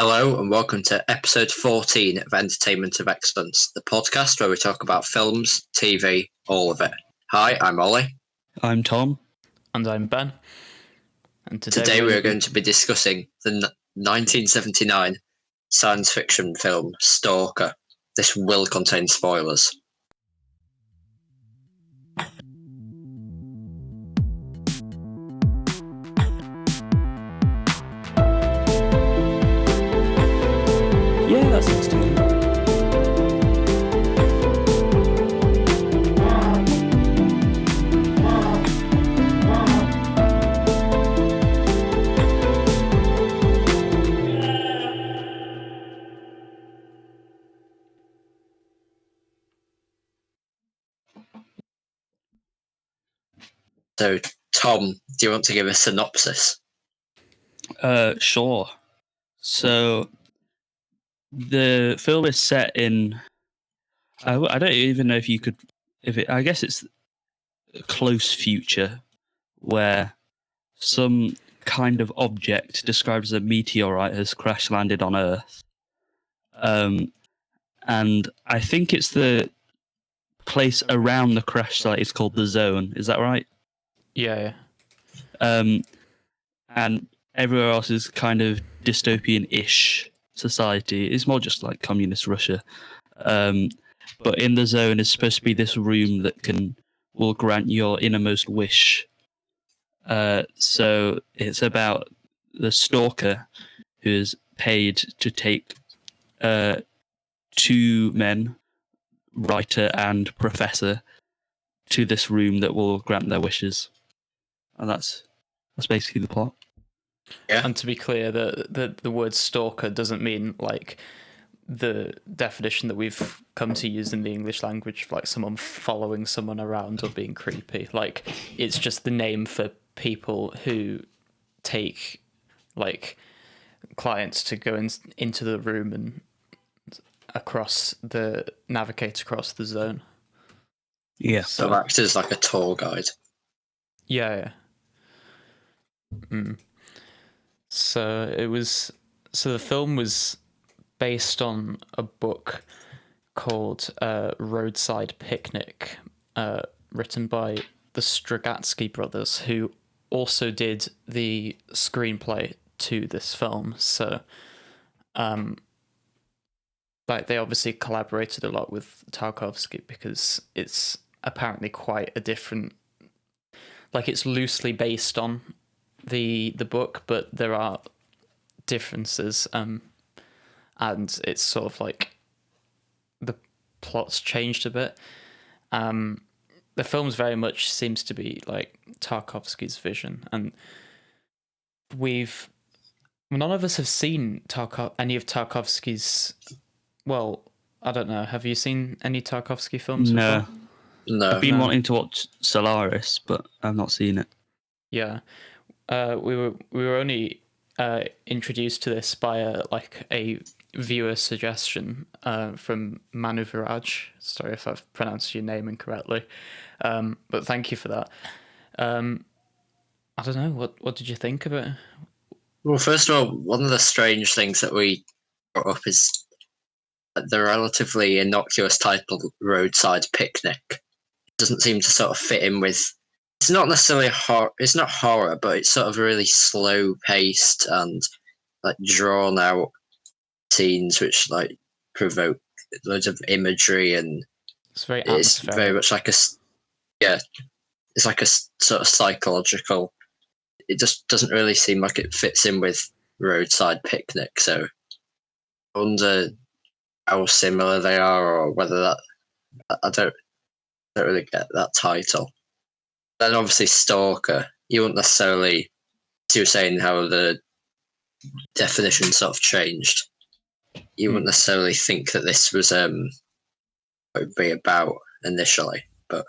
Hello and welcome to episode 14 of Entertainment of Excellence, the podcast where we talk about films, TV, all of it. Hi, I'm Ollie. I'm Thom. And I'm Ben. And today we're going to be discussing the 1979 science fiction film Stalker. This will contain spoilers. Yeah, that sounds good. So, Thom, do you want to give a synopsis? Sure. So, the film is set in. I don't even know if you could. I guess it's a close future where some kind of object described as a meteorite has crash landed on Earth. And I think it's the place around the crash site is called the Zone. Is that right? Yeah. And everywhere else is kind of dystopian-ish society. It's more just like communist Russia. But in the Zone is supposed to be this room that will grant your innermost wish. So it's about the Stalker who is paid to take two men, writer and professor, to this room that will grant their wishes. And that's basically the plot. Yeah. And to be clear, the word stalker doesn't mean like the definition that we've come to use in the English language, like someone following someone around or being creepy. Like, it's just the name for people who take like clients to go into the room and navigate across the zone. Yeah. So acts as like a tour guide. Yeah. So the film was based on a book called Roadside Picnic, written by the Strugatsky brothers, who also did the screenplay to this film. So, they obviously collaborated a lot with Tarkovsky because it's apparently quite a different. Like, it's loosely based on the book, but there are differences, and it's sort of like the plot's changed a bit. The film's very much seems to be like Tarkovsky's vision, and none of us have seen any of Tarkovsky's. Well, I don't know. Have you seen any Tarkovsky films? No. Before? No. I've been wanting to watch Solaris, but I've not seen it. Yeah. We were only introduced to this by a viewer suggestion from Manu Viraj. Sorry if I've pronounced your name incorrectly, but thank you for that. I don't know, what did you think of it? Well, first of all, one of the strange things that we brought up is the relatively innocuous title Roadside Picnic. It doesn't seem to sort of fit in with. It's not necessarily it's not horror, but it's sort of really slow paced and like drawn out scenes which like provoke loads of imagery, and It's very it's atmospheric. very much like it's like a sort of psychological. It just doesn't really seem like it fits in with Roadside Picnic. So I wonder how similar they are, or whether that I don't really get that title. Then obviously Stalker, you wouldn't necessarily. You were saying how the definition sort of changed. You wouldn't necessarily think that this was what it would be about initially, but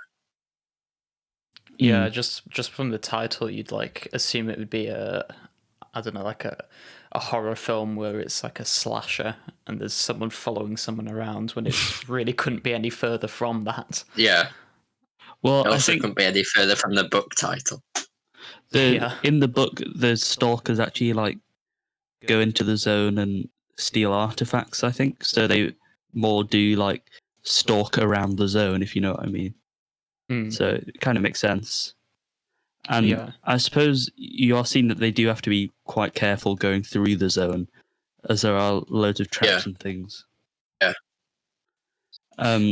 yeah, just from the title, you'd like assume it would be a horror film where it's like a slasher and there's someone following someone around, when it really couldn't be any further from that. yeah. Well, It I also think couldn't be any further from the book title. in the book, the stalkers actually like go into the zone and steal artifacts, I think. So they more do like stalk around the zone, if you know what I mean. So it kind of makes sense. And Yeah. I suppose you are seeing that they do have to be quite careful going through the zone, as there are loads of traps and things. Yeah.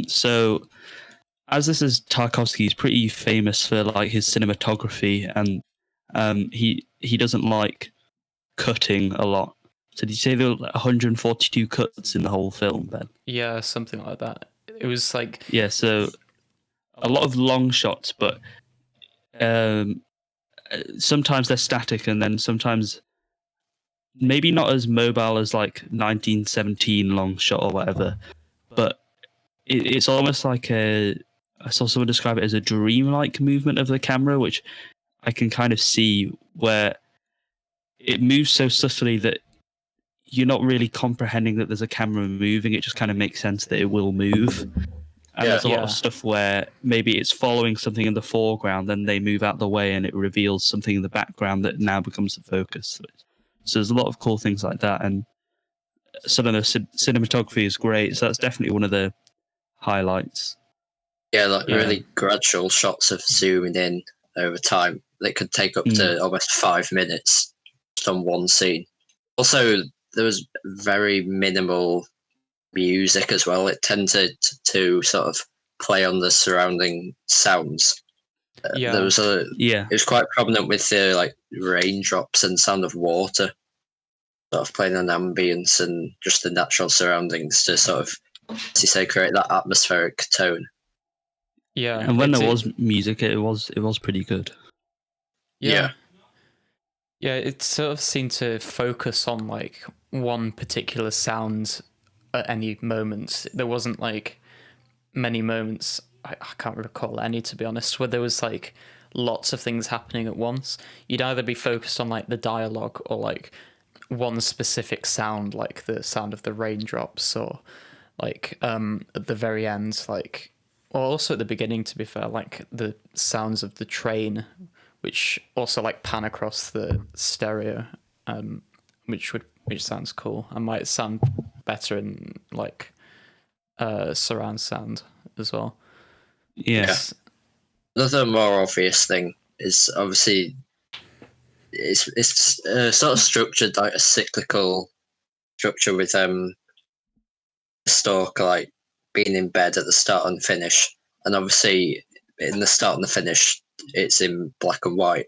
So as this is Tarkovsky, he's pretty famous for like his cinematography, and he doesn't like cutting a lot. So did you say there were 142 cuts in the whole film, Ben? Yeah, something like that. It was like Yeah, so a lot of long shots, but sometimes they're static, and then sometimes maybe not as mobile as like 1917 long shot or whatever, but it's almost like I saw someone describe it as a dreamlike movement of the camera, which I can kind of see, where it moves so subtly that you're not really comprehending that there's a camera moving. It just kind of makes sense that it will move. And there's a lot of stuff where maybe it's following something in the foreground, then they move out the way and it reveals something in the background that now becomes the focus. So there's a lot of cool things like that, and some of the cinematography is great. So that's definitely one of the highlights. Yeah, like really gradual shots of zooming in over time that could take up to almost 5 minutes just on one scene. Also, there was very minimal music as well. It tended to sort of play on the surrounding sounds. There was it was quite prominent with the like raindrops and sound of water, sort of playing an ambience and just the natural surroundings to sort of, as you say, create that atmospheric tone. Yeah, and when there was music, it was pretty good. Yeah, it sort of seemed to focus on like one particular sound at any moment. There wasn't like many moments, I can't recall any to be honest, where there was like lots of things happening at once. You'd either be focused on like the dialogue or like one specific sound, like the sound of the raindrops, or like at the very end, like, or also at the beginning, to be fair, like the sounds of the train, which also like pan across the stereo, which sounds cool and might sound better in like surround sound as well. Yes. Another more obvious thing is obviously it's sort of structured like a cyclical structure with Stalker like being in bed at the start and finish, and obviously in the start and the finish it's in black and white,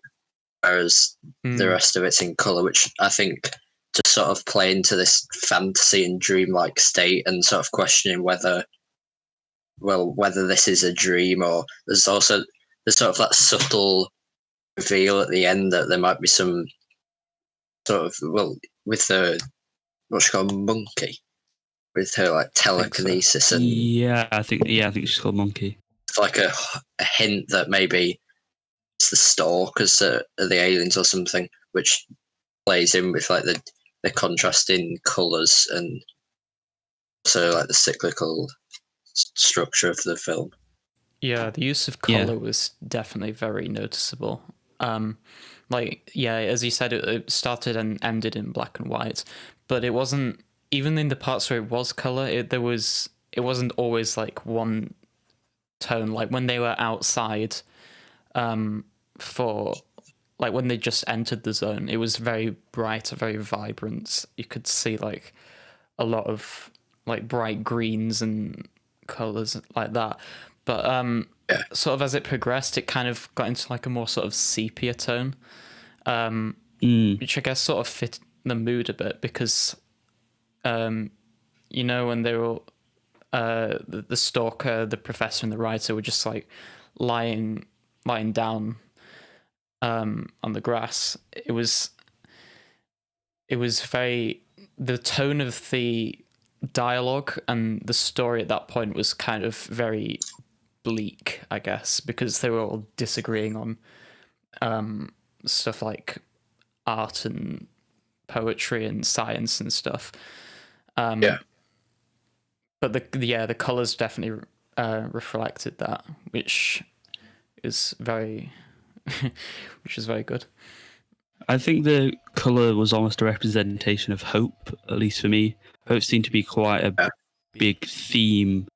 whereas the rest of it's in color, which I think to sort of play into this fantasy and dreamlike state and sort of questioning whether this is a dream, or there's sort of that subtle reveal at the end that there might be some sort of with the what's she called, Monkey, with her like telekinesis, and I think she's called Monkey. it's like a hint that maybe it's the Stalkers are the aliens or something, which plays in with like the contrasting colours and so like the cyclical structure of the film. Yeah, the use of color was definitely very noticeable. Like, yeah, as you said, it started and ended in black and white, but it wasn't, even in the parts where it was color, it wasn't always like one tone. Like when they were outside, for like when they just entered the zone, it was very bright, very vibrant. You could see like a lot of like bright greens and colors like that. But sort of as it progressed, it kind of got into like a more sort of sepia tone, which I guess sort of fit the mood a bit because, you know, when they were the Stalker, the professor, and the writer were just like lying down on the grass. It was very, the tone of the dialogue and the story at that point was kind of very bleak, I guess, because they were all disagreeing on stuff like art and poetry and science and stuff. But the colors definitely reflected that, which is very which is very good. I think the color was almost a representation of hope, at least for me. Hope seemed to be quite a Yeah. big theme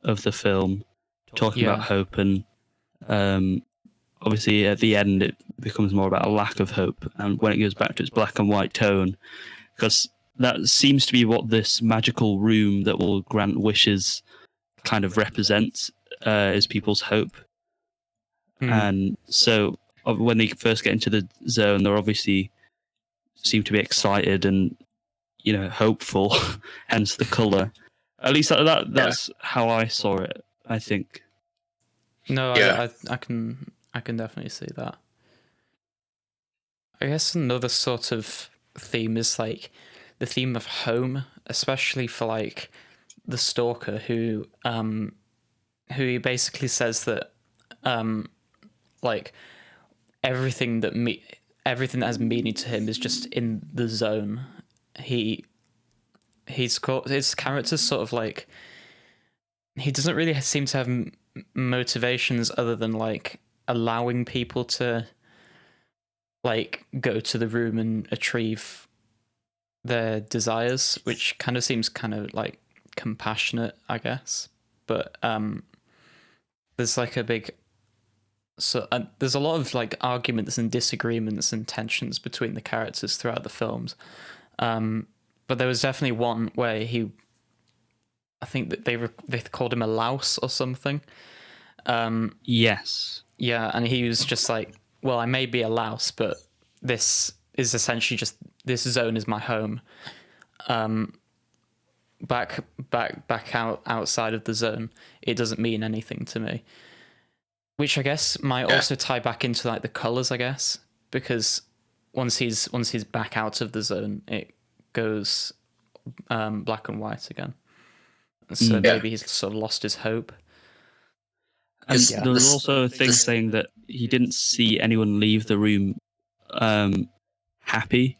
of the film, talking about Yeah. hope, and obviously at the end it becomes more about a lack of hope, and when it goes back to its black and white tone, because that seems to be what this magical room that will grant wishes kind of represents, is people's hope. And so when they first get into the zone, they're obviously seem to be excited and hopeful, hence the color. At least that's how I saw it, I think. No, Yeah. I can definitely see that. I guess another sort of theme is like the theme of home, especially for like the Stalker, who he basically says that like everything that has meaning to him is just in the zone. His character's sort of like, he doesn't really seem to have motivations other than like allowing people to like go to the room and achieve their desires, which kind of seems kind of like compassionate, I guess. But there's like a big there's a lot of like arguments and disagreements and tensions between the characters throughout the films. But there was definitely one where I think that they called him a louse or something. Yes. Yeah, and he was just like, well, I may be a louse, but this is essentially just, this zone is my home. Back outside of the zone, it doesn't mean anything to me. Which I guess might also tie back into like the colors, I guess, because once he's back out of the zone, it goes black and white again. So maybe he's sort of lost his hope. And there was also a thing saying that he didn't see anyone leave the room happy.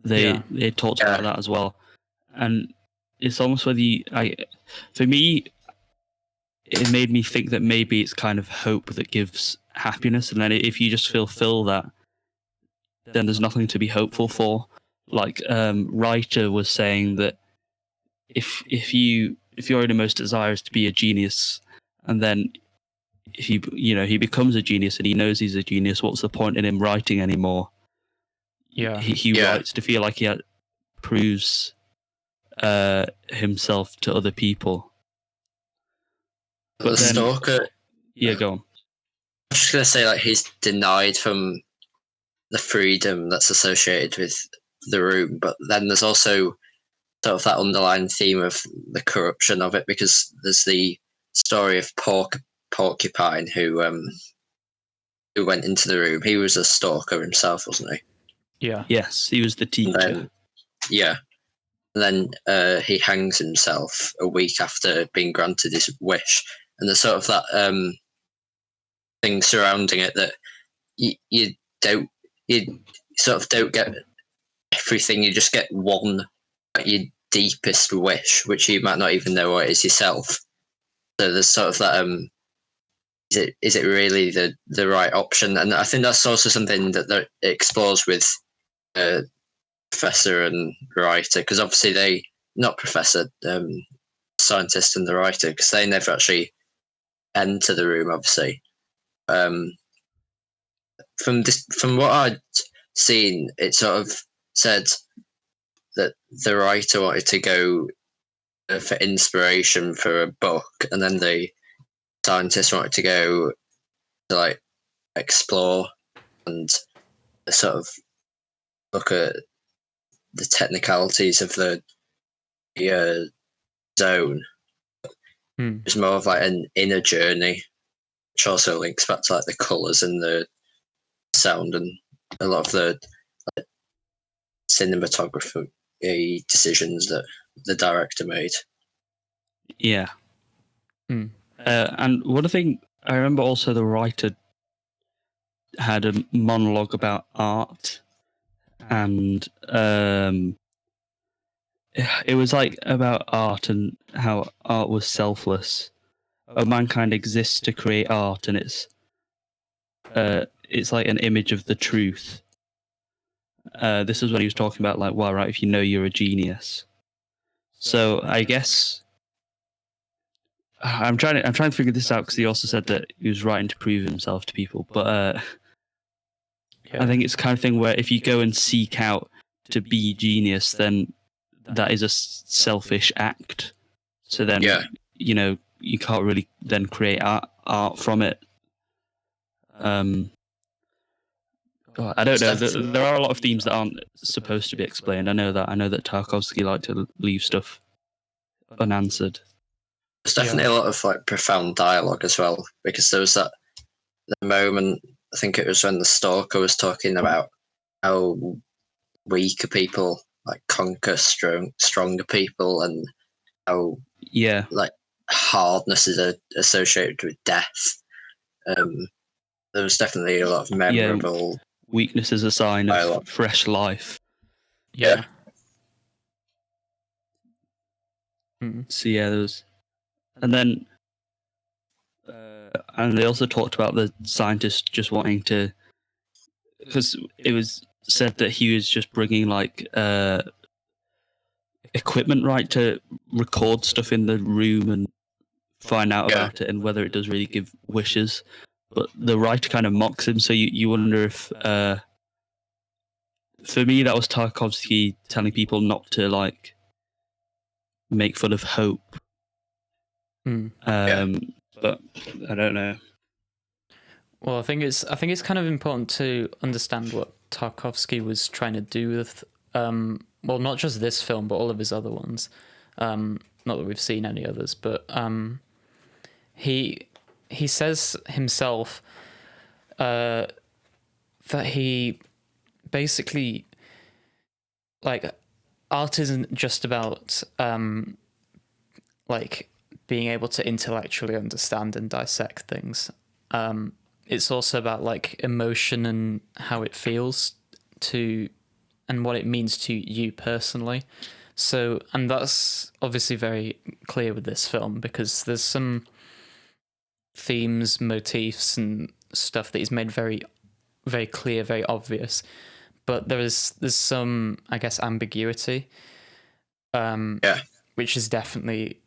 They talked about that as well, and it's almost whether for me, it made me think that maybe it's kind of hope that gives happiness, and then if you just fulfill that, then there's nothing to be hopeful for. Like writer was saying that if your innermost desire is to be a genius, and then if he becomes a genius and he knows he's a genius, what's the point in him writing anymore? Yeah, he writes to feel like he proves himself to other people. But the Stalker. Yeah, go on. I'm just gonna say, like, he's denied from the freedom that's associated with the room, but then there's also sort of that underlying theme of the corruption of it, because there's the story of Porcupine who went into the room. He was a stalker himself, wasn't he? Yeah. Yes, he was the teacher. And then he hangs himself a week after being granted his wish, and there's sort of that thing surrounding it that you sort of don't get everything. You just get one, your deepest wish, which you might not even know what it is yourself. So there's sort of that is it really the right option? And I think that's also something that it explores with professor and writer, because obviously they, not professor, scientist and the writer, because they never actually enter the room, obviously. From what I'd seen, it sort of said that the writer wanted to go for inspiration for a book, and then the scientist wanted to go to like explore and sort of look at the technicalities of the zone. It's more of like an inner journey, which also links back to like the colours and the sound and a lot of the like, cinematography decisions that the director made. Yeah. And one thing I remember also, the writer had a monologue about art, and it was like about art and how art was selfless. Mankind exists to create art, and it's like an image of the truth. this is when he was talking about like, well, right, if you know you're a genius. So I guess I'm trying to figure this out because he also said that he was writing to prove himself to people. But I think it's the kind of thing where if you go and seek out to be genius, then that is a selfish act. So then, you can't really then create art from it. I don't know. There are a lot of themes that aren't supposed to be explained. I know that Tarkovsky liked to leave stuff unanswered. There's definitely a lot of like profound dialogue as well, because there was the moment, I think it was when the Stalker was talking about how weaker people like conquer stronger people, and how like hardness is associated with death. There was definitely a lot of memorable weakness is a sign of fresh life. Yeah. So there was, and then and they also talked about the scientist just wanting to, because it was said that he was just bringing like equipment right to record stuff in the room and find out about it and whether it does really give wishes. But the writer kind of mocks him, so you wonder if for me that was Tarkovsky telling people not to like make fun of hope. But I don't know. Well, I think it's kind of important to understand what Tarkovsky was trying to do with well, not just this film, but all of his other ones. Not that we've seen any others, but he says himself that he basically, like, art isn't just about like being able to intellectually understand and dissect things. It's also about like emotion and how it feels to, and what it means to you personally. So, and that's obviously very clear with this film, because there's some themes, motifs, and stuff that he's made very, very clear, very obvious. But there's some, I guess, ambiguity, which is definitely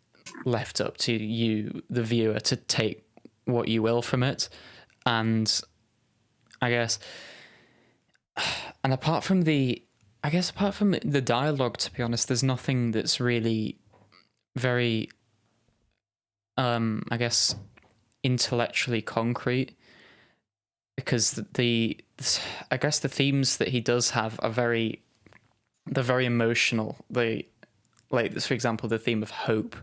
left up to you, the viewer, to take what you will from it. And I guess, and apart from the dialogue, to be honest, there's nothing that's really very, I guess, intellectually concrete, because I guess the themes that he does have are they're very emotional. Like, for example, the theme of hope,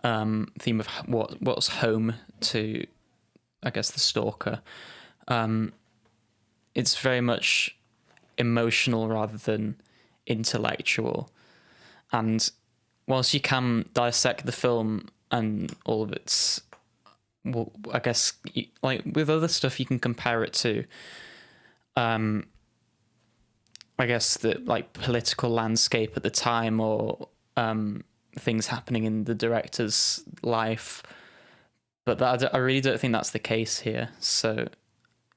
theme of what's home to, I guess, the Stalker. It's very much emotional rather than intellectual. And whilst you can dissect the film and all of its, well, I guess, like with other stuff, you can compare it to, I guess, the like political landscape at the time, or things happening in the director's life. But I really don't think that's the case here. So,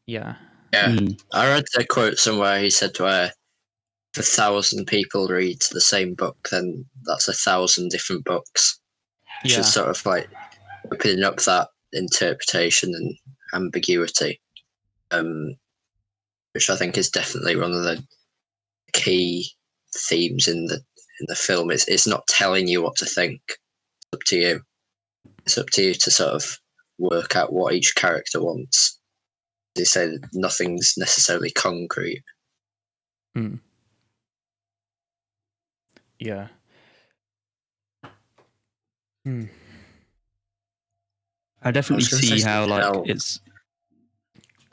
yeah. Yeah, I read a quote somewhere. He said, "Where if 1,000 people read the same book, then that's 1,000 different books." Which is sort of like opening up that interpretation and ambiguity, which I think is definitely one of the key themes in the film. It's not telling you what to think. It's up to you. It's up to you to sort of work out what each character wants. They say that nothing's necessarily concrete. Yeah. I definitely see how like it's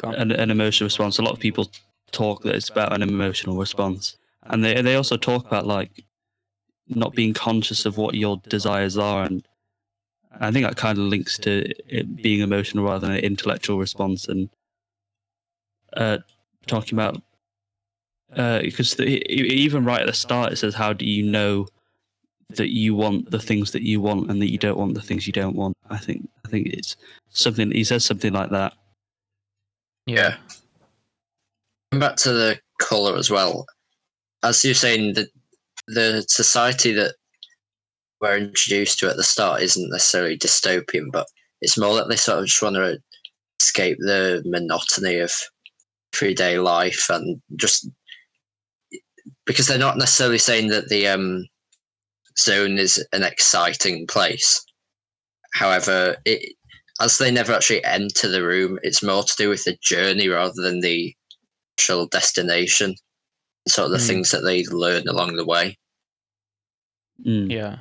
an emotional response. A lot of people talk that it's about an emotional response, and they also talk about like not being conscious of what your desires are, and I think that kind of links to it being emotional rather than an intellectual response. And talking about because even right at the start it says, how do you know that you want the things that you want and that you don't want the things you don't want? I think it's something, he says something like that. Yeah. Back to the colour as well. as you're saying, the society that we're introduced to at the start isn't necessarily dystopian, but it's more that they sort of just want to escape the monotony of everyday life, and just because they're not necessarily saying that the zone is an exciting place. However, as they never actually enter the room, it's more to do with the journey rather than the actual destination, sort of the things that they learn along the way. Yeah.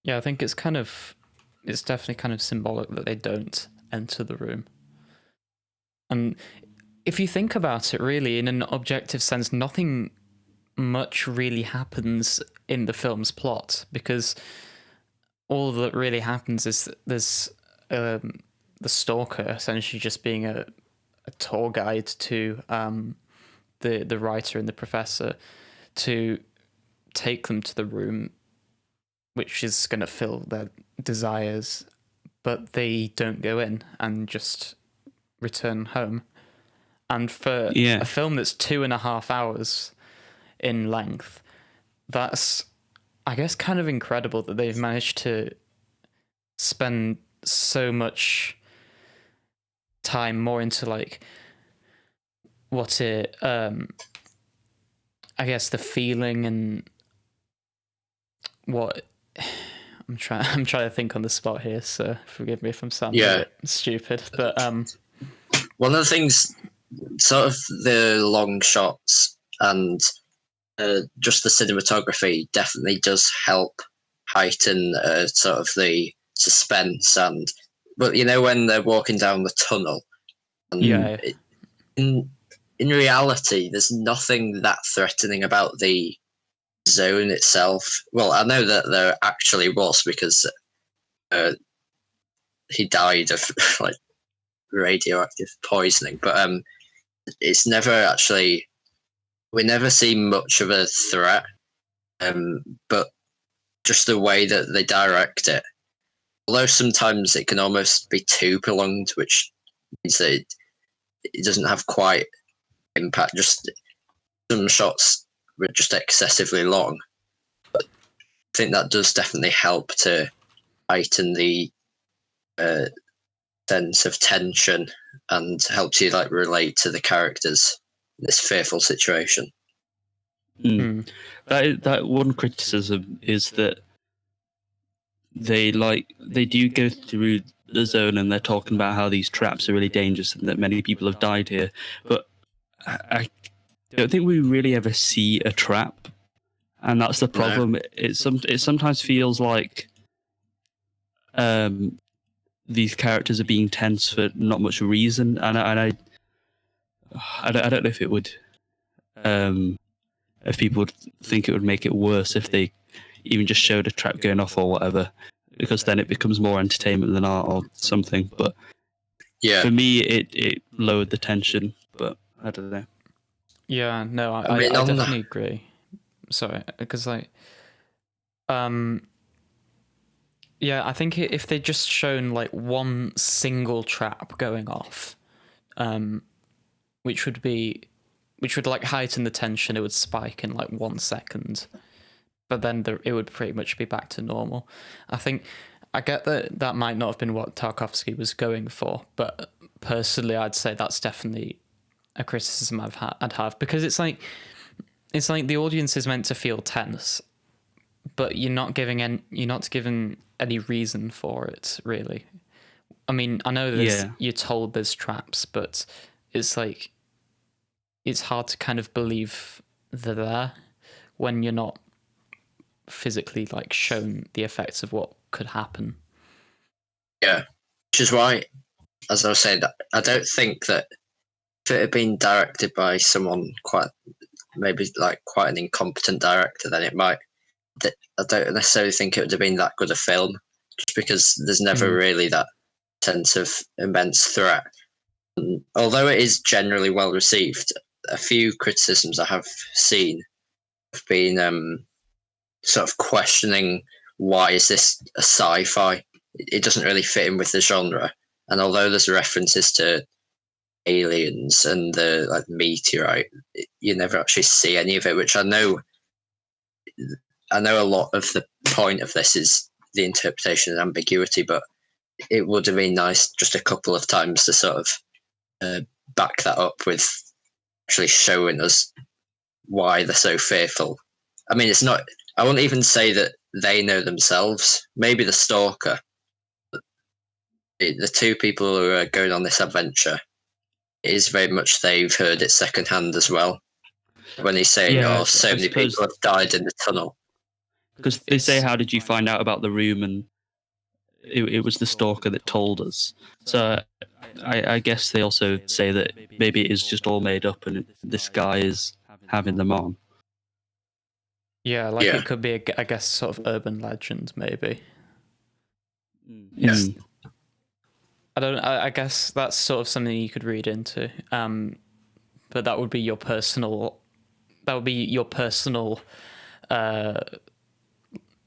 Yeah, I think it's definitely kind of symbolic that they don't enter the room. And if you think about it, really, in an objective sense, nothing much really happens in the film's plot, because all that really happens is that there's the Stalker essentially just being a tour guide to the writer and the professor to take them to the room which is going to fill their desires, but they don't go in and just return home. And for a film that's 2.5 hours in length, that's, I guess, kind of incredible that they've managed to spend so much time more into like what it I guess the feeling and what I'm trying to think on the spot here, so forgive me if I'm sounding a bit stupid, but one of the things, sort of the long shots and just the cinematography definitely does help heighten sort of the suspense. But you know, when they're walking down the tunnel, and in reality there's nothing that threatening about the zone itself. Well, I know that there actually was, because he died of like radioactive poisoning, but it's never actually, we never see much of a threat, but just the way that they direct it, although sometimes it can almost be too prolonged, which means that it doesn't have quite impact. Just some shots were just excessively long, but I think that does definitely help to heighten the sense of tension and helps you like relate to the characters in this fearful situation. That one criticism is that they do go through the zone and they're talking about how these traps are really dangerous and that many people have died here, but I don't think we really ever see a trap, and that's the problem. It sometimes feels like these characters are being tense for not much reason, and I don't know if it would if people would think it would make it worse if they even just showed a trap going off or whatever, because then it becomes more entertainment than art or something. But for me, it lowered the tension, but I don't know. Yeah, no, I definitely agree. Sorry, because like, yeah, I think if they'd just shown like one single trap going off, which would like heighten the tension, it would spike in like 1 second, but then it would pretty much be back to normal. I get that might not have been what Tarkovsky was going for, but personally, I'd say that's definitely a criticism I'd have, because it's like the audience is meant to feel tense, but you're not given any reason for it, really. I mean, I know you're told there's traps, but it's like it's hard to kind of believe they're there when you're not physically like shown the effects of what could happen. Yeah, which is why, as I was saying, I don't think that if it had been directed by someone quite an incompetent director, then it might. I don't necessarily think it would have been that good a film, just because there's never really that sense of immense threat. And although it is generally well received, a few criticisms I have seen have been sort of questioning, why is this a sci-fi? It doesn't really fit in with the genre. And although there's references to aliens and the like meteorite, you never actually see any of it, which I know a lot of the point of this is the interpretation and ambiguity, but it would have been nice just a couple of times to sort of back that up with actually showing us why they're so fearful. I mean, it's not, I wouldn't even say that they know themselves. Maybe the stalker, the two people who are going on this adventure, it is very much they've heard it secondhand as well. When he's saying, Yeah, "Oh, so I many suppose- people have died in the tunnel." Because they say, "How did you find out about the room?" And it was the stalker that told us. So I guess they also say that maybe it is just all made up, and this guy is having them on. Yeah, like Yeah. it could be, I guess, sort of urban legend, maybe. Yes. I don't. I guess that's sort of something you could read into. But that would be your personal. That would be your personal,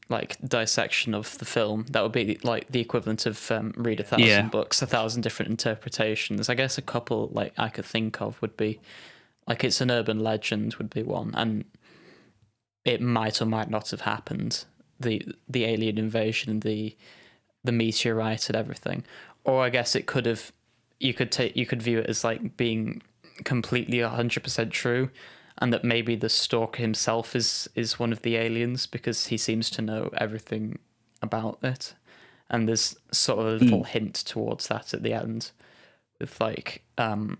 like dissection of the film. That would be like the equivalent of read 1,000 Yeah. books, 1,000 different interpretations. I guess a couple like I could think of would be, like, it's an urban legend would be one, and it might or might not have happened. The alien invasion, the meteorite and everything. Or I guess it could have, you could view it as like being completely 100% true, and that maybe the stalker himself is one of the aliens because he seems to know everything about it. And there's sort of a little hint towards that at the end with like the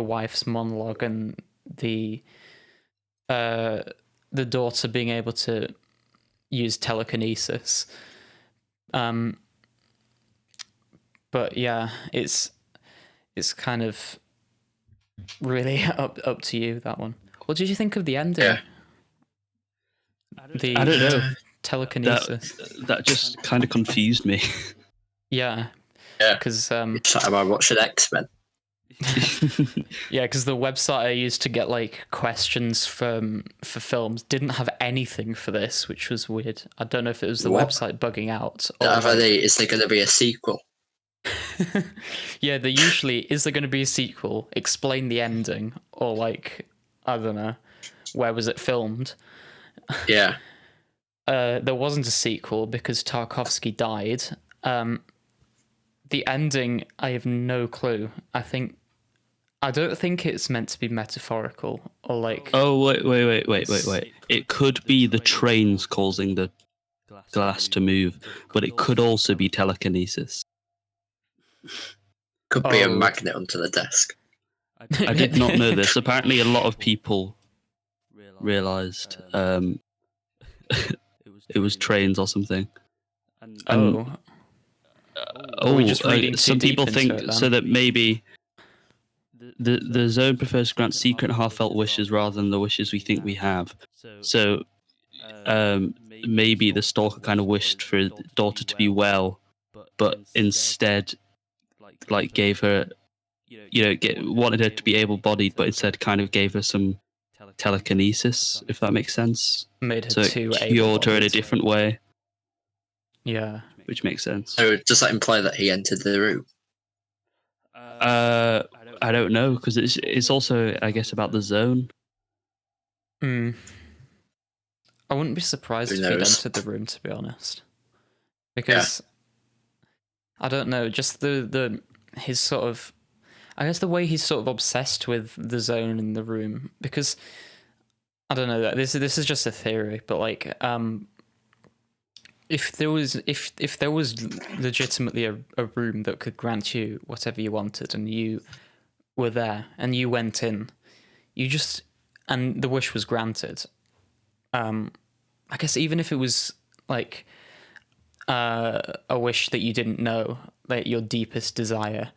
wife's monologue and the daughter being able to use telekinesis. But yeah, it's kind of really up to you, that one. What did you think of the ending? Yeah. I don't know. Telekinesis. That just kind of confused me. Yeah. Yeah. Because Each time I watch an X-Men. yeah, because the website I used to get like questions for films didn't have anything for this, which was weird. I don't know if it was the What? website bugging out. Is there going to be a sequel? Yeah, they usually, is there going to be a sequel? Explain the ending, or like, I don't know, where was it filmed? Yeah. There wasn't a sequel because Tarkovsky died. The ending, I have no clue. I don't think it's meant to be metaphorical or like. Oh wait! It could be the trains causing the glass to move, but it could also be telekinesis. Could be a magnet onto the desk. I did not know this. Apparently, a lot of people realized it was trains or something. Oh. Are we just reading too some deep people into think it, then? so that maybe the zone prefers to grant secret and heartfelt wishes rather than the wishes we think we have. So maybe the stalker kind of wished for his daughter to be well, but instead like gave her, wanted her to be able-bodied, but instead kind of gave her some telekinesis, if that makes sense. Made her So too it cured her in a able-bodied. different way, Yeah. which makes sense. So does that imply that he entered the room? I don't know, because it's also, I guess, about the zone. I wouldn't be surprised Who if he'd knows? entered the room, to be honest. Because I don't know, just his sort of, I guess the way he's sort of obsessed with the zone in the room. Because I don't know, this is just a theory, but like if there was legitimately a room that could grant you whatever you wanted, and you were there and you went in, and the wish was granted. I guess even if it was like a wish that you didn't know, like your deepest desire,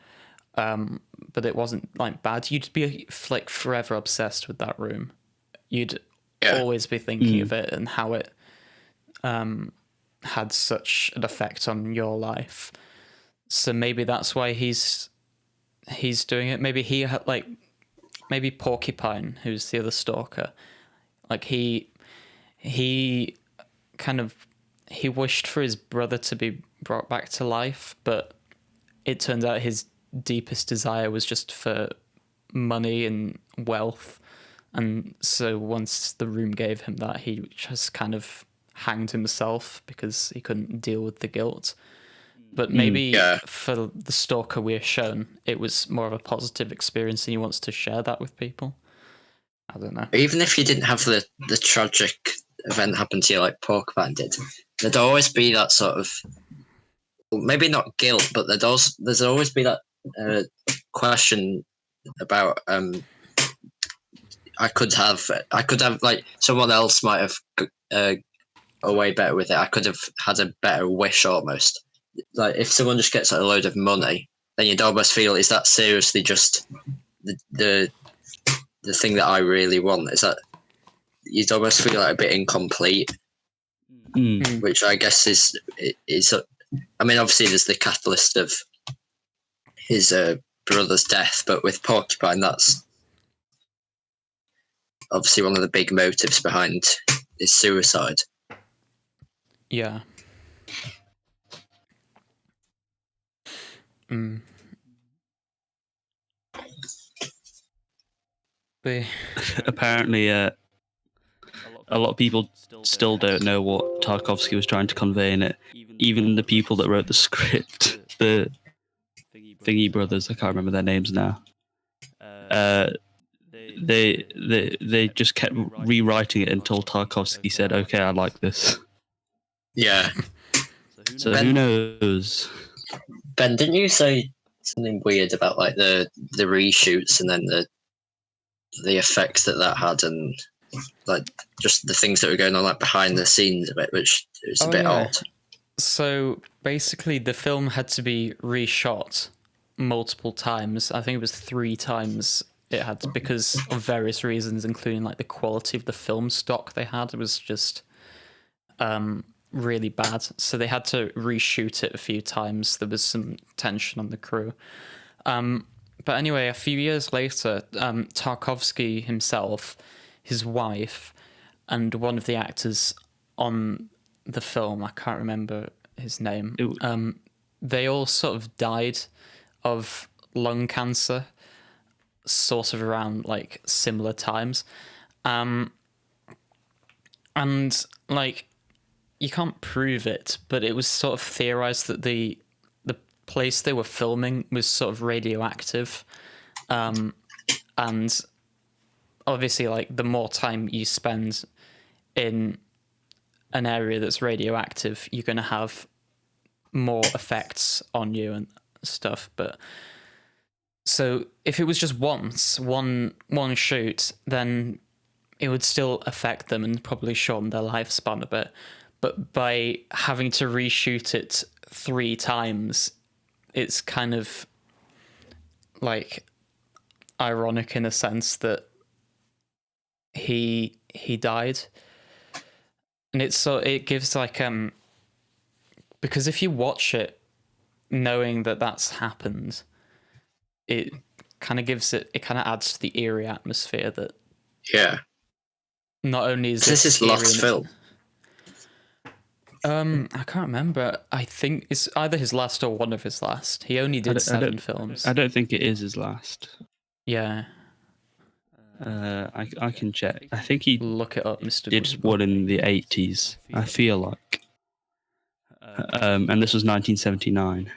but it wasn't like bad, you'd be like forever obsessed with that room. You'd always be thinking of it and how it had such an effect on your life. So maybe that's why he's doing it. Maybe he had maybe Porcupine, who's the other stalker, like he kind of, he wished for his brother to be brought back to life, but it turned out his deepest desire was just for money and wealth. And so once the room gave him that, he just kind of hanged himself because he couldn't deal with the guilt. But maybe for the Stalker we're shown, it was more of a positive experience and he wants to share that with people. I don't know. Even if you didn't have the tragic event happen to you like Porcupine did, there'd always be that sort of, maybe not guilt, but there's always be that question about I could have like someone else might have a way better with it. I could have had a better wish almost. Like if someone just gets a load of money, then you'd almost feel, is that seriously just the thing that I really want? Is that, you'd almost feel like a bit incomplete, which I guess is I mean, obviously there's the catalyst of his brother's death, but with Porcupine, that's obviously one of the big motives behind his suicide. Yeah. Apparently, a lot of people still don't know what Tarkovsky was trying to convey in it. Even the people that wrote the script, the Thingy brothers, I can't remember their names now. They just kept rewriting it until Tarkovsky said, "Okay, I like this." Yeah. So Ben, who knows? Ben, didn't you say something weird about like the reshoots and then the effects that had, and like just the things that were going on like behind the scenes of it, which is a bit odd. So basically, the film had to be reshot multiple times. I think it was 3 times. It had to, because of various reasons, including like the quality of the film stock they had. It was just really bad. So they had to reshoot it a few times. There was some tension on the crew. But anyway, a few years later, Tarkovsky himself, his wife, and one of the actors on the film, I can't remember his name, they all sort of died of lung cancer, sort of around like similar times. And like, you can't prove it, but it was sort of theorized that the place they were filming was sort of radioactive. And obviously, like, the more time you spend in an area that's radioactive, you're going to have more effects on you and stuff. But so if it was just one shoot, then it would still affect them and probably shorten their lifespan a bit. But by having to reshoot it 3 times, it's kind of like ironic in a sense that he died. And it gives like because if you watch it knowing that that's happened, it kind of adds to the eerie atmosphere that not only is this his last film. I can't remember. I think it's either his last or one of his last. He only did 7 films. I don't think it is his last. Yeah. I can check. I think he look it up, Mr. did one in the 80s. I feel like. And this was 1979.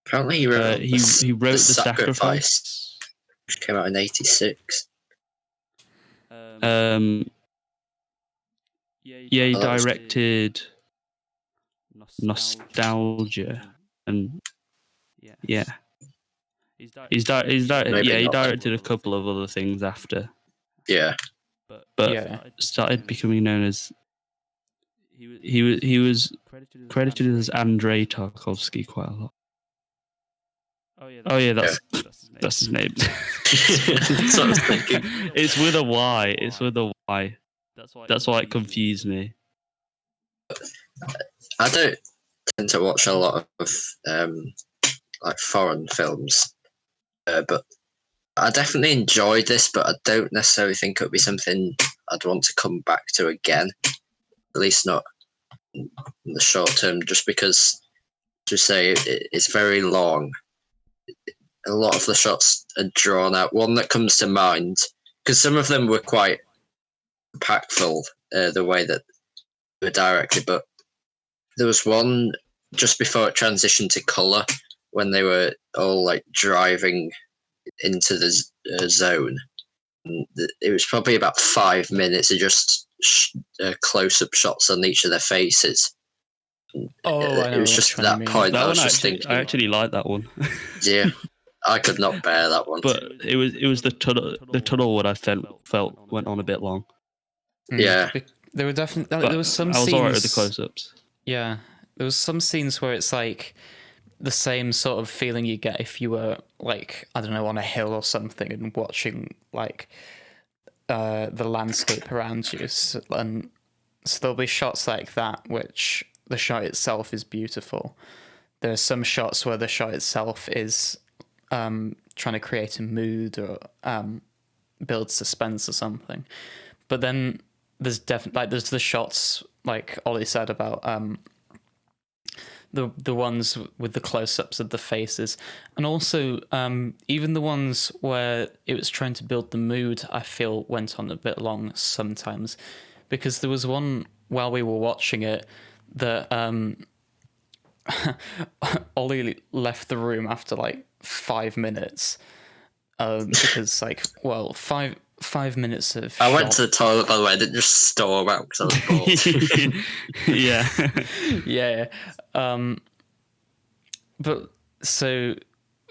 Apparently, he wrote he wrote the Sacrifice, which came out in 86. He directed Nostalgia, and he directed a couple of other things after. But started becoming known as he was credited as Andrei Tarkovsky quite a lot. Oh yeah, that's his name. That's what I was thinking. It's with a Y. It's with a Y. That's why it confused me. I don't tend to watch a lot of like foreign films, but I definitely enjoyed this. But I don't necessarily think it would be something I'd want to come back to again. At least not in the short term, just because, to say, it's very long. a lot of the shots are drawn out. One that comes to mind, because some of them were quite impactful, the way that they were directed, but there was one just before it transitioned to colour when they were all like driving into the zone. And it was probably about 5 minutes of just close-up shots on each of their faces. Oh, I know it was just that point. That I one was just thinking, I actually like that one. yeah, I could not bear that one. But it was the tunnel one I felt went on a bit long. Yeah, there were definitely But there was some I was scenes. alright with the close-ups. Yeah, there was some scenes where it's like the same sort of feeling you get if you were like, I don't know, on a hill or something and watching like the landscape around you. And so there'll be shots like that, which the shot itself is beautiful. There are some shots where the shot itself is trying to create a mood or build suspense or something. But then there's definitely like there's the shots like Ollie said about the ones with the close-ups of the faces, and also even the ones where it was trying to build the mood, I feel went on a bit long sometimes, because there was one while we were watching it that Ollie left the room after like 5 minutes because like, well, 5 minutes of I went to the toilet, by the way. I didn't just storm out because I was bored. Yeah. Yeah. But so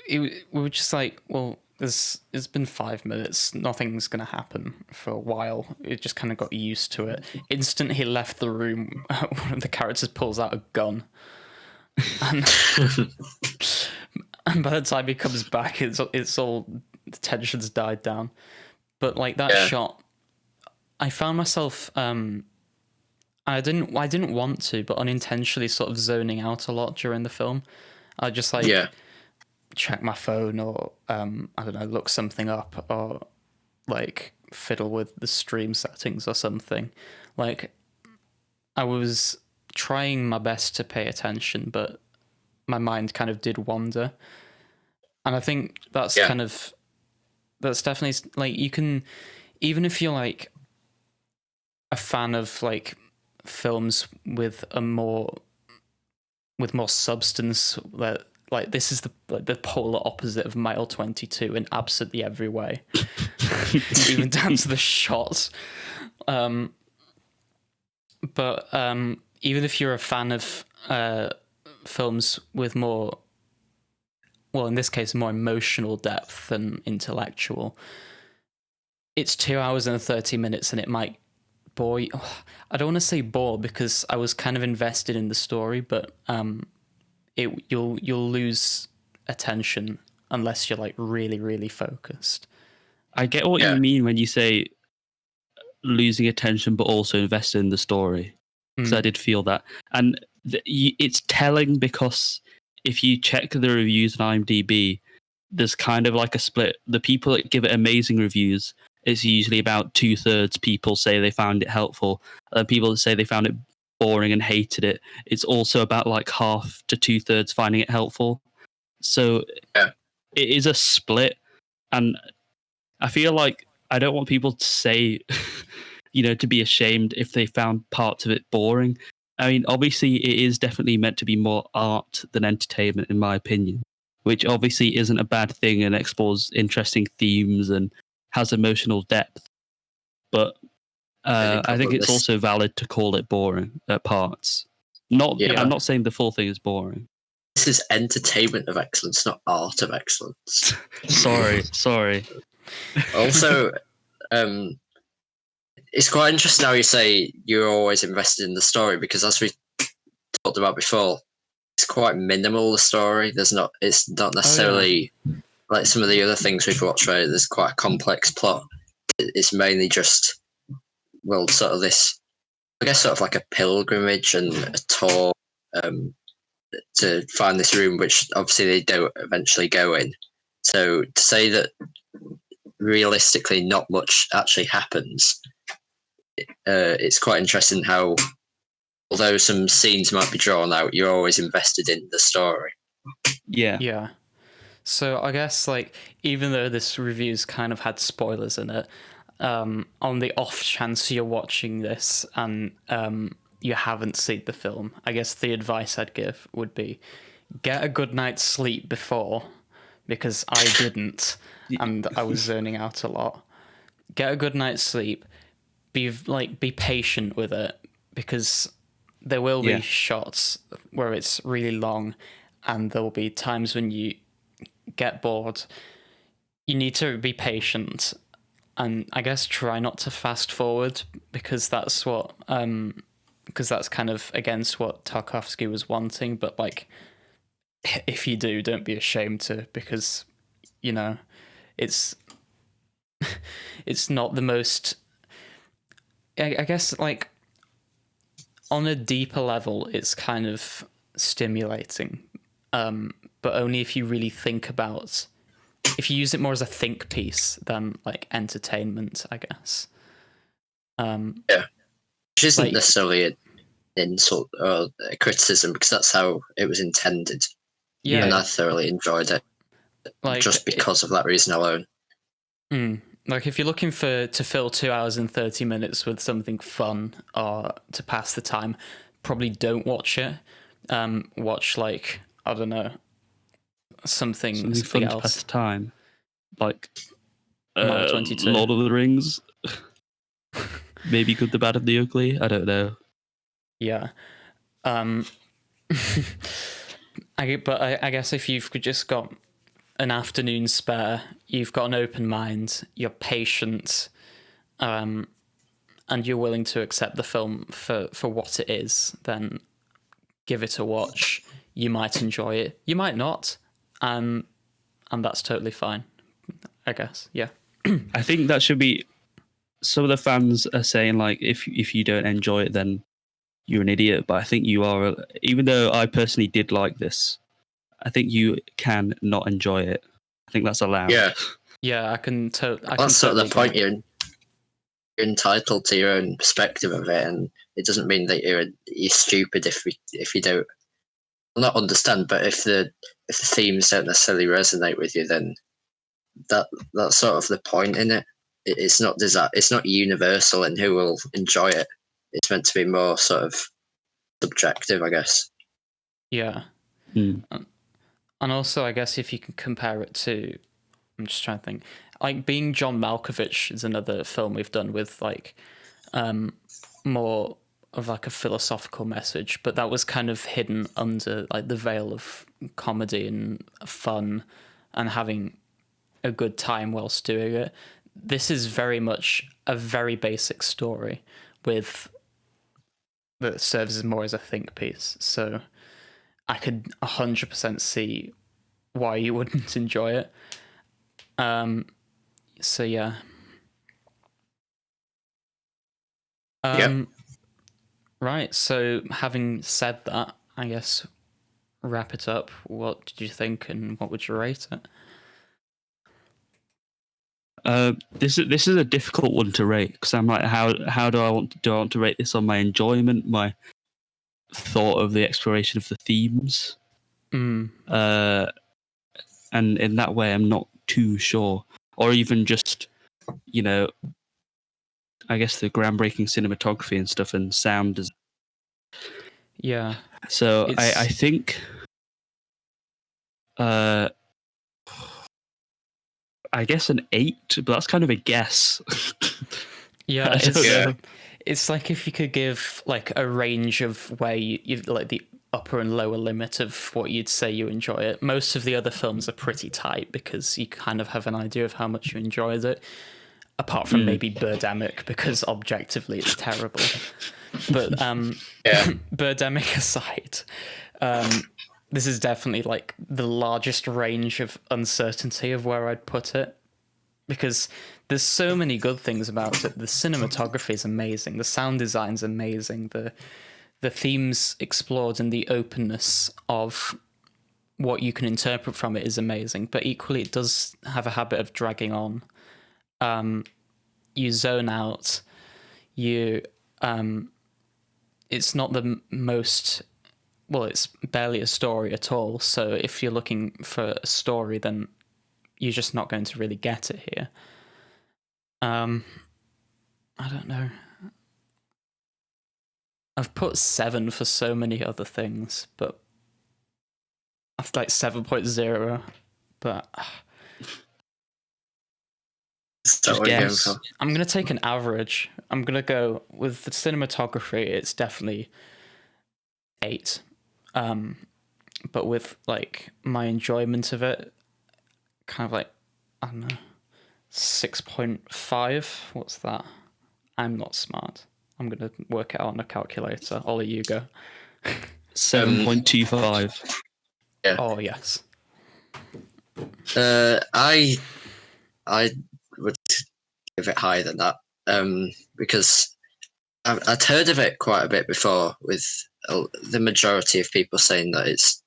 we were just like, well, it's been 5 minutes. Nothing's going to happen for a while. It just kind of got used to it. Instant he left the room, one of the characters pulls out a gun. And, and by the time he comes back, it's all, the tension's died down. But like that shot, I found myself, I didn't want to, but unintentionally sort of zoning out a lot during the film. I just like check my phone or I don't know, look something up or like fiddle with the stream settings or something. Like I was trying my best to pay attention, but my mind kind of did wander. And I think that's that's definitely like, you can, even if you're like a fan of like films with more substance, that like this is the polar opposite of Mile 22 in absolutely every way, even down to the shots. But even if you're a fan of films with more, well, in this case, more emotional depth than intellectual, it's 2 hours and 30 minutes, and it might bore you. I don't want to say bore because I was kind of invested in the story, but you'll lose attention unless you're like really, really focused. I get what you mean when you say losing attention, but also invested in the story. Because I did feel that, and it's telling because if you check the reviews on IMDb, there's kind of like a split. The people that give it amazing reviews, it's usually about 2/3 people say they found it helpful. People that say they found it boring and hated it, it's also about like 1/2 to 2/3 finding it helpful. So it is a split, and I feel like I don't want people to say, to be ashamed if they found parts of it boring. I mean, obviously, it is definitely meant to be more art than entertainment, in my opinion, which obviously isn't a bad thing and explores interesting themes and has emotional depth. But I think it's also valid to call it boring at parts. I'm not saying the full thing is boring. This is entertainment of excellence, not art of excellence. Sorry. Also, it's quite interesting how you say you're always invested in the story, because as we talked about before, it's quite minimal, the story. It's not necessarily like some of the other things we've watched where there's quite a complex plot. It's mainly just, well, sort of this, I guess, sort of like a pilgrimage and a tour to find this room, which obviously they don't eventually go in. So to say that realistically not much actually happens, it's quite interesting how, although some scenes might be drawn out, you're always invested in the story. Yeah. So I guess like even though this review's kind of had spoilers in it, on the off chance you're watching this and you haven't seen the film, I guess the advice I'd give would be get a good night's sleep before, because I didn't, and I was zoning out a lot. Get a good night's sleep. Be patient with it, because there will be shots where it's really long, and there will be times when you get bored. You need to be patient, and I guess try not to fast forward, because that's kind of against what Tarkovsky was wanting. But like, if you do, don't be ashamed to, because it's it's not the most. I guess like on a deeper level, it's kind of stimulating, but only if you really think about. If you use it more as a think piece than like entertainment, I guess. Yeah, which isn't necessarily an insult or a criticism, because that's how it was intended. Yeah, and I thoroughly enjoyed it, just because of that reason alone. Like if you're looking to fill 2 hours and 30 minutes with something fun or to pass the time, probably don't watch it. Watch like, I don't know, something fun else. To pass the time, like Mark 22. Lord of the Rings. Maybe Good, the Bad, and the Ugly. I don't know. Yeah. I guess if you've just got an afternoon spare, you've got an open mind, you're patient, and you're willing to accept the film for what it is, then give it a watch. You might enjoy it, you might not, and that's totally fine, I guess. Yeah. I think that should be. Some of the fans are saying like, if you don't enjoy it, then you're an idiot. But I think you are. Even though I personally did like this, I think you can not enjoy it. I think that's allowed. Yeah, I can totally. That's sort of the point. You're entitled to your own perspective of it, and it doesn't mean that you're stupid if you don't not understand. But if the themes don't necessarily resonate with you, then that's sort of the point in it. It's not universal in who will enjoy it. It's meant to be more sort of subjective, I guess. Yeah. And also, I guess if you can compare it to, I'm just trying to think, like Being John Malkovich is another film we've done with like more of like a philosophical message, but that was kind of hidden under like the veil of comedy and fun and having a good time whilst doing it. This is very much a very basic story that serves more as a think piece. So I could 100% see why you wouldn't enjoy it. So yeah. Right. So having said that, I guess wrap it up. What did you think, and what would you rate it? This is a difficult one to rate, because I'm like, how do I want to rate this on my enjoyment, my thought of the exploration of the themes, and in that way I'm not too sure, or even just I guess the groundbreaking cinematography and stuff and sound. Yeah. So I think I guess an 8, but that's kind of a guess. Yeah, it's like if you could give like a range of where you like the upper and lower limit of what you'd say you enjoy it. Most of the other films are pretty tight because you kind of have an idea of how much you enjoyed it, apart from maybe Birdemic, because objectively it's terrible. But Birdemic aside, this is definitely like the largest range of uncertainty of where I'd put it, because there's so many good things about it. The cinematography is amazing, the sound design's amazing, the themes explored and the openness of what you can interpret from it is amazing, but equally it does have a habit of dragging on. You zone out, it's not the most it's barely a story at all. So if you're looking for a story, then you're just not going to really get it here. I don't know. I've put 7 for so many other things, but I've like 7.0, but Just guess. I'm going to take an average. I'm going to go with the cinematography. It's definitely 8. But with like my enjoyment of it, kind of like, I don't know, 6.5. What's that? I'm not smart. I'm going to work it out on a calculator. Ollie, you go. 7.25. Yeah. Oh, yes. I would give it higher than that, because I'd heard of it quite a bit before, with the majority of people saying that it's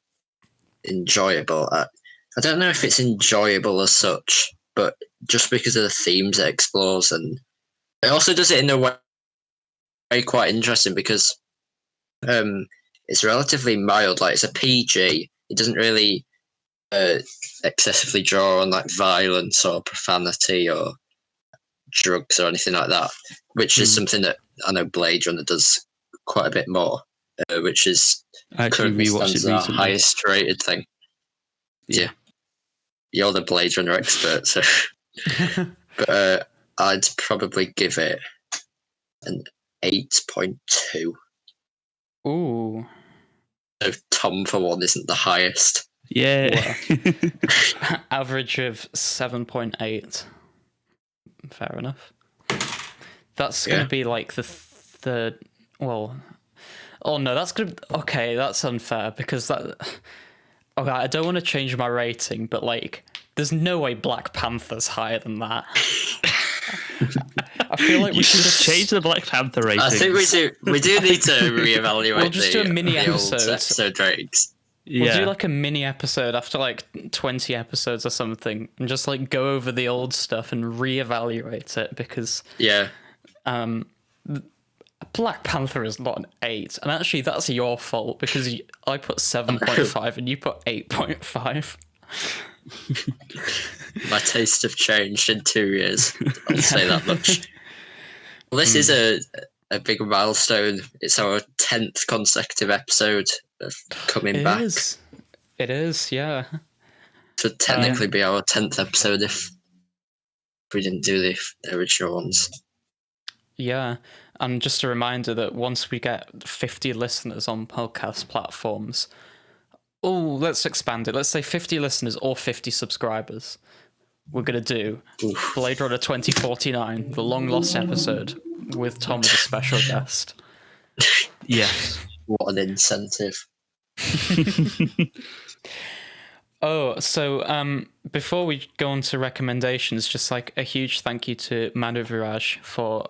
enjoyable. I don't know if it's enjoyable as such, but just because of the themes it explores, and it also does it in a way quite interesting, because it's relatively mild. Like, it's a PG. It doesn't really excessively draw on like violence or profanity or drugs or anything like that, which is something that I know Blade Runner does quite a bit more, which is I actually rewatched it our recently. highest rated thing. Yeah. You're the Blade Runner expert, so but I'd probably give it an 8.2. Ooh. So Thom, for one, isn't the highest. Yeah. Average of 7.8. Fair enough. That's going to be like the third. Well, oh no, that's going to. Okay, that's unfair because that. Okay, I don't want to change my rating, but like, there's no way Black Panther's higher than that. I feel like we should just change the Black Panther rating. I think we do. We do need to reevaluate. We'll just do a mini the episode. old episode ratings. We'll do like a mini episode after like 20 episodes or something, and just like go over the old stuff and reevaluate it, because Black Panther is not an 8, and actually that's your fault, because I put 7.5 and you put 8.5. My tastes have changed in 2 years. I'll say that much. Well, this is a big milestone. It's our 10th consecutive episode of coming back. It is, yeah. It would technically be our 10th episode if we didn't do the original ones. Yeah, and just a reminder that once we get 50 listeners on podcast platforms, let's expand it. Let's say 50 listeners or 50 subscribers. We're going to do Blade Runner 2049, the long-lost episode, with Thom as a special guest. Yes. What an incentive. So before we go on to recommendations, just like a huge thank you to Manu Viraj for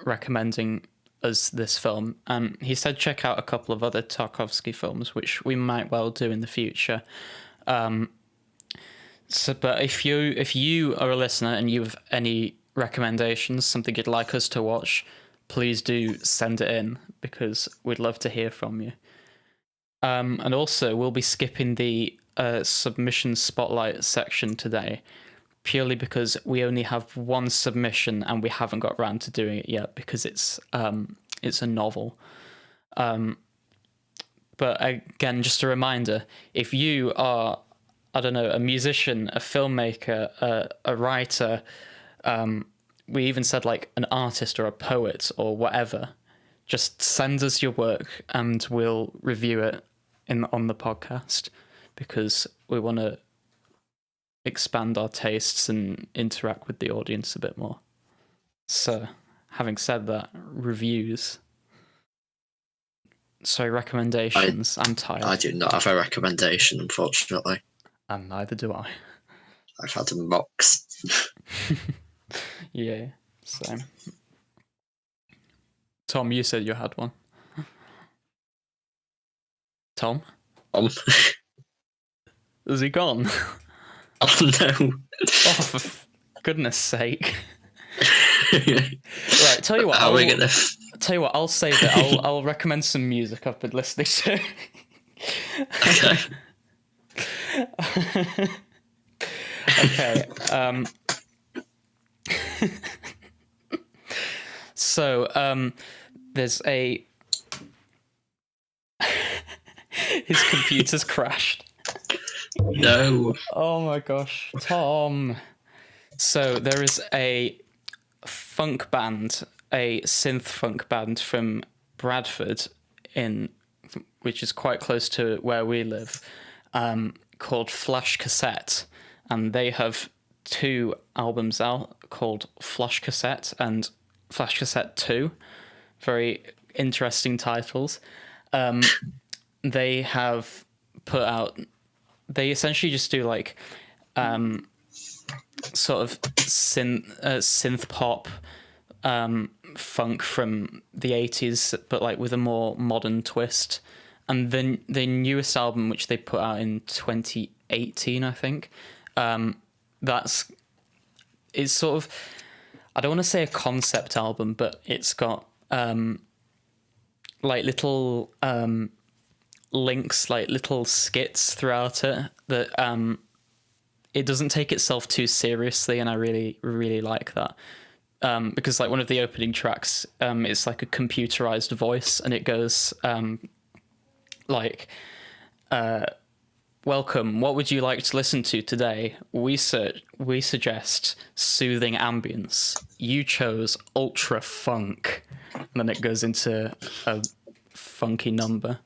recommending us this film. He said check out a couple of other Tarkovsky films, which we might well do in the future. But if you are a listener and you have any recommendations, something you'd like us to watch, please do send it in, because we'd love to hear from you. And also, we'll be skipping the submission spotlight section today, purely because we only have one submission and we haven't got around to doing it yet, because it's a novel. But again, just a reminder, if you are, I don't know, a musician, a filmmaker, a writer, we even said like an artist or a poet or whatever, just send us your work and we'll review it on the podcast, because we want to expand our tastes and interact with the audience a bit more. So, having said that, reviews. So, recommendations. I'm tired. I do not have a recommendation, unfortunately. And neither do I. I've had mocks. Yeah, same. Thom, you said you had one. Thom? Is he gone? Oh no. Oh, for goodness sake. Right, tell you what. tell you what, I'll save it. I'll recommend some music I've been listening to. Okay. Okay. So there's a his computer's crashed. No. Oh my gosh, Tom. So there is a funk band, a synth funk band from Bradford, which is quite close to where we live, called Flash Cassette, and they have 2 albums out called Flash Cassette and Flash Cassette 2. Very interesting titles. They have put out. They essentially just do like sort of synth pop funk from the 80s, but like with a more modern twist. And then the newest album, which they put out in 2018, I think, it's sort of, I don't want to say a concept album, but it's got like little links, like little skits throughout it that it doesn't take itself too seriously, and I really, really like that. Because like one of the opening tracks, it's like a computerized voice, and it goes like, welcome, what would you like to listen to today? We suggest soothing ambience. You chose ultra funk. And then it goes into a funky number.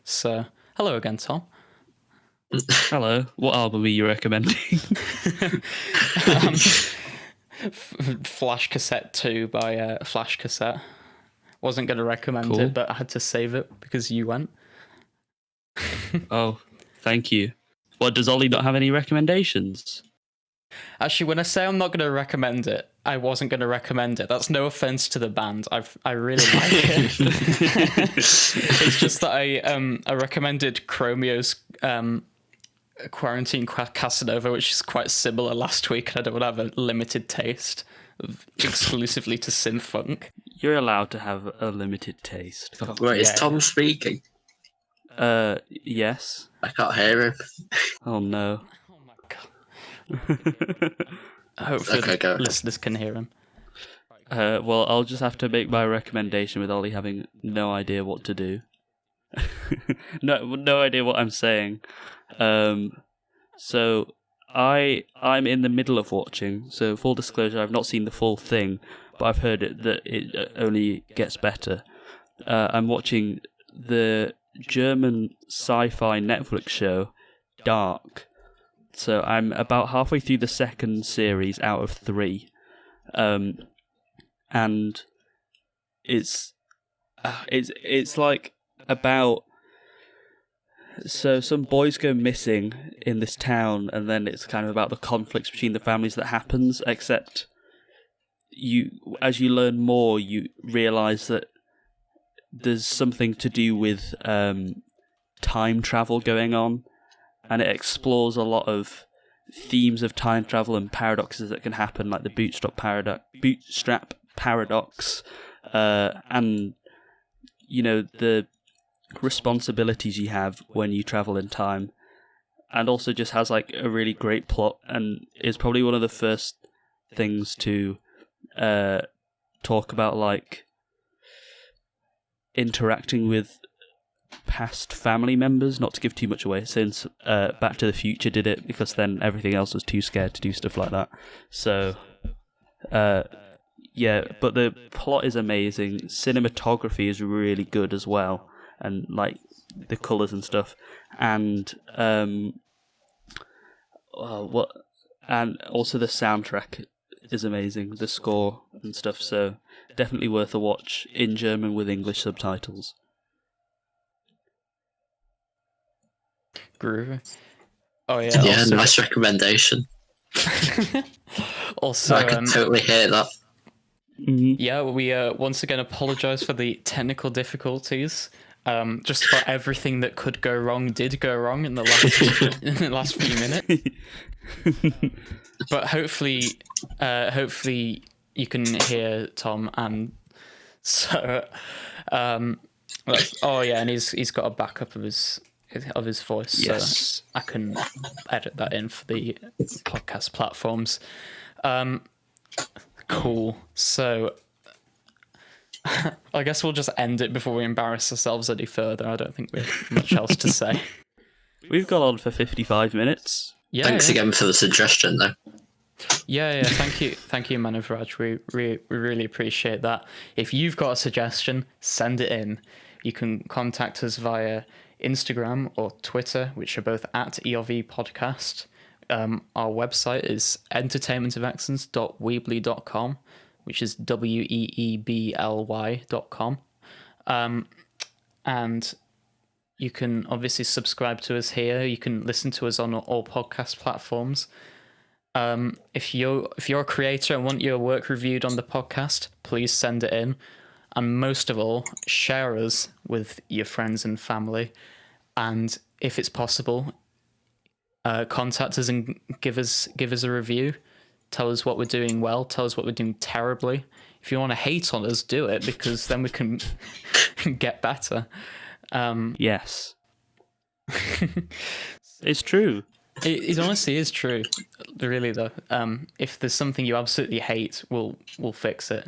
So, hello again, Tom. Hello. What album are you recommending? Flash Cassette 2 by Flash Cassette. Wasn't going to recommend it, but I had to save it because you went. Oh, thank you. What, does Ollie not have any recommendations? Actually, when I say I'm not going to recommend it, I wasn't going to recommend it. That's no offense to the band. I really like it. It's just that I recommended Chromio's Quarantine Casanova, which is quite similar last week, and I don't want to have a limited taste exclusively to synth funk. You're allowed to have a limited taste. Wait, is Tom speaking? Yes. I can't hear him. Oh no. Oh my god. Hopefully Okay, listeners can hear him. Well, I'll just have to make my recommendation with Ollie having no idea what to do. no idea what I'm saying. So I'm in the middle of watching. So full disclosure, I've not seen the full thing, but I've heard that it only gets better. I'm watching the German sci-fi Netflix show Dark. So I'm about halfway through the second series out of 3, and it's like about, so some boys go missing in this town, and then it's kind of about the conflicts between the families that happens, except as you learn more, you realise that there's something to do with time travel going on, and it explores a lot of themes of time travel and paradoxes that can happen, like the bootstrap paradox, and the responsibilities you have when you travel in time, and also just has like a really great plot, and is probably one of the first things to talk about like interacting with past family members, not to give too much away, since Back to the Future did it, because then everything else was too scared to do stuff like that. So yeah, but the plot is amazing. Cinematography is really good as well, and like the colours and stuff, and and also the soundtrack is amazing, the score and stuff. So definitely worth a watch in German with English subtitles. Groovy. Oh yeah. Yeah, also, nice recommendation. also, I could totally hear that. yeah, we once again apologise for the technical difficulties. Just about everything that could go wrong did go wrong in the last few minutes. But hopefully you can hear Tom and So, oh yeah, and he's got a backup of his voice, Yes. so I can edit that in for the podcast platforms. Cool. So, I guess we'll just end it before we embarrass ourselves any further. I don't think we have much else to say. We've gone on for 55 minutes. Yeah. Thanks again for the suggestion, though. Yeah. Thank you, Manavraj. We really appreciate that. If you've got a suggestion, send it in. You can contact us via Instagram or Twitter, which are both at EOV Podcast. Our website is entertainmentofexcellence.weebly.com, which is weebly.com. And you can obviously subscribe to us here. You can listen to us on all podcast platforms. If you're a creator and want your work reviewed on the podcast, please send it in. And most of all, share us with your friends and family. And if it's possible, contact us and give us a review. Tell us what we're doing well. Tell us what we're doing terribly. If you want to hate on us, do it, because then we can get better. Yes. It's true. It honestly is true, really, though. If there's something you absolutely hate, we'll fix it.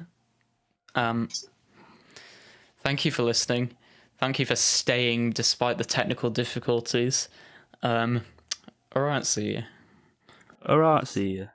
Thank you for listening. Thank you for staying despite the technical difficulties. All right, see you. All right, see you.